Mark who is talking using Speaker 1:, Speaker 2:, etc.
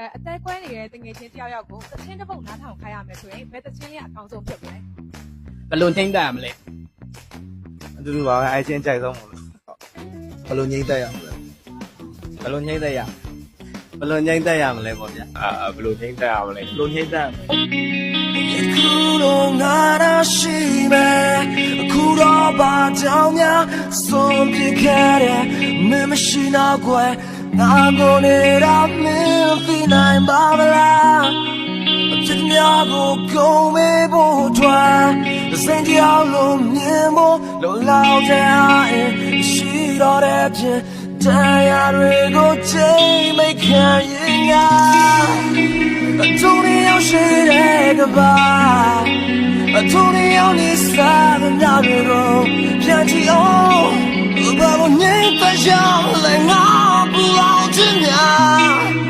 Speaker 1: အသက်ကွဲနေတဲ့တငယ်ချင်းတယောက်ယောက်ကိုသချင်းတစ်ပုတ်နားထောင်ခိုင်းရမယ်ဆိုရင်ဘယ်သချင်းလေးအကောင်းဆုံးဖြစ်မလဲ
Speaker 2: ဘယ်လိုနှိမ့်တက်ရမလဲ
Speaker 3: အတူတူပါပဲအိုင်ချင်းကြိုက်ဆုံးမို့လို့ဘယ်လိုငိမ့်သက်ရမလဲဘယ်လိုငိမ့်သက်ရဘယ်လိုငိမ့်သက်ရမလဲပေါ့ဗျာ
Speaker 4: ဘယ်လိုနှိမ့်တက်ရမလဲ
Speaker 3: ဘယ်လိုငိမ့်သက်
Speaker 5: ခုတော့ငါရရှိမယ်အခုတော့ဘာကြောင့်များဆုံးပြခဲ့တယ်မင်းမရှိတော့ကွယ်ငါကိုနေရမင်းသိနိုင်ပါမလားအချစ်များကိုကုန်မေးဖို့အတွက်စိတ်ကြောက်လို့မြင်ဖို့လုံလောက်တဲ့အားရှိတော့တဲ့ပြင်တရားတွေကိုချိန်မခံရင်ငါအထုံးရောက်ရှိတဲ့ကဘာအထုံးရောက်နေစားတဲ့ညတွေကိုပြန်ကြည့်အောင်ဘာလို့နေတကြောင်လဲငါပူအောင်ချင်များ